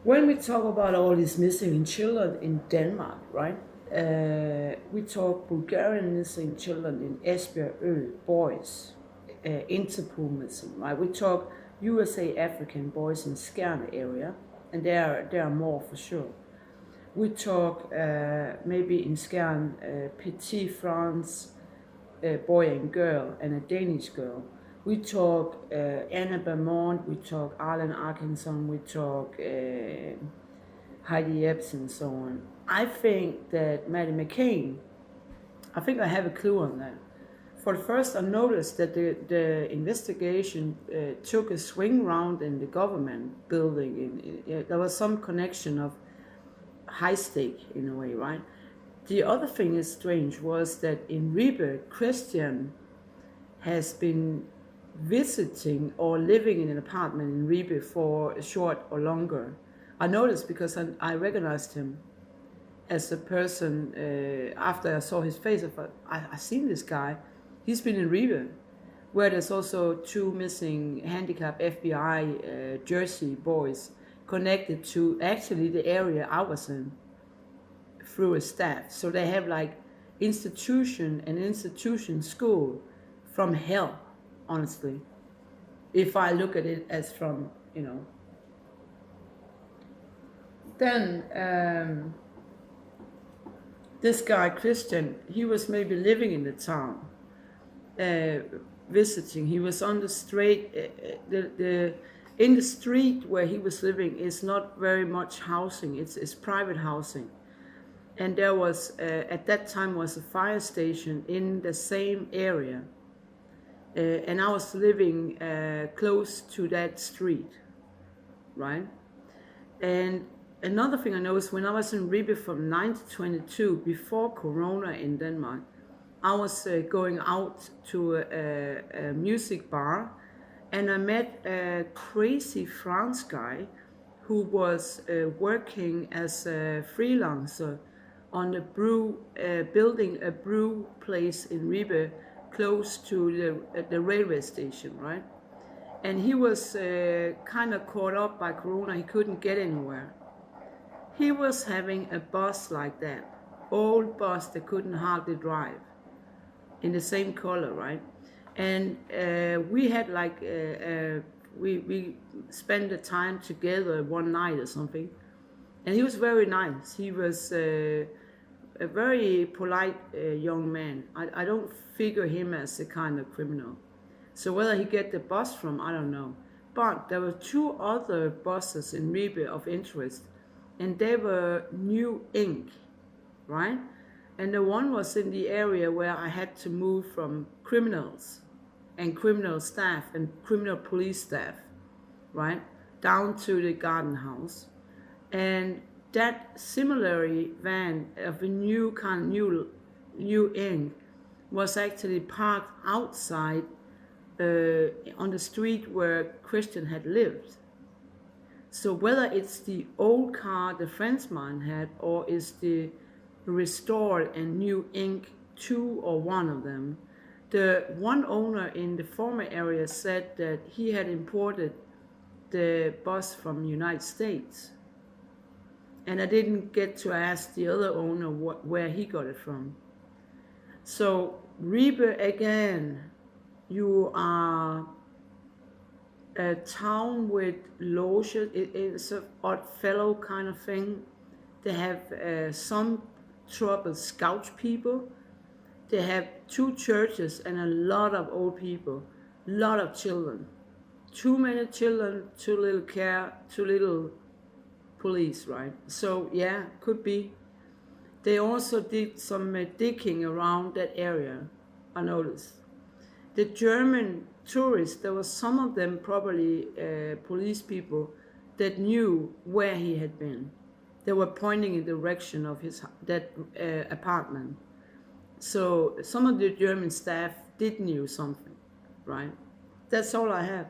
When we talk about all these missing children in Denmark, right? We talk Bulgarian missing children in Esbjerg boys, Interpol missing, right? We talk USA African boys in Skjern area, and there are more for sure. We talk maybe in Skjern, Petit France, boy and girl, and a Danish girl. We talk Anna Beaumont, we talk Arlen Arkinson, we talk Heidi Epps, and so on. I think that Maddie McCain, I think I have a clue on that. For the first, I noticed that the investigation took a swing round in the government building. There was some connection of high stake in a way, right? The other thing is strange was that in Ribe, Christian has been visiting or living in an apartment in Ribe for a short or longer. I noticed because I recognized him as a person after I saw his face. I thought, I've seen this guy. He's been in Ribe, where there's also two missing handicapped FBI Jersey boys connected to actually the area I was in through a staff. So they have like institution school from hell, honestly. If I look at it as from, Then this guy, Christian, he was maybe living in the town, visiting. He was on the street. In the street where he was living is not very much housing. It's private housing. And there was, at that time, was a fire station in the same area. And I was living close to that street, right? And another thing I noticed, when I was in Ribe from 9 to 22, before Corona in Denmark, I was going out to a music bar, and I met a crazy France guy who was working as a freelancer on a building a brew place in Ribe, close to the railway station, right? And he was kind of caught up by Corona. He couldn't get anywhere. He was having a bus like that, old bus that couldn't hardly drive, in the same color, right? And we had like, we spent the time together one night or something. And he was very nice. He was a very polite young man. I don't figure him as a kind of criminal. So whether he get the bus from, I don't know. But there were two other buses in Ribe of interest, and they were New Ink, right? And the one was in the area where I had to move from criminals and criminal staff and criminal police staff, right, down to the garden house. And that similarly van of a new kind of new Ink was actually parked outside on the street where Christian had lived. So whether it's the old car the Frenchman had, or is the restored and New Ink, two or one of them, the one owner in the former area said that he had imported the bus from the United States. And I didn't get to ask the other owner where he got it from. So Ribe again, you are a town with loges. It's an odd fellow kind of thing. They have some troubled scout people. They have two churches and a lot of old people, a lot of children. Too many children, too little care, too little police, right? So yeah, could be. They also did some digging around that area, I noticed. The German tourists, there were some of them probably police people that knew where he had been. They were pointing in the direction of that apartment. So some of the German staff did knew something, right? That's all I have.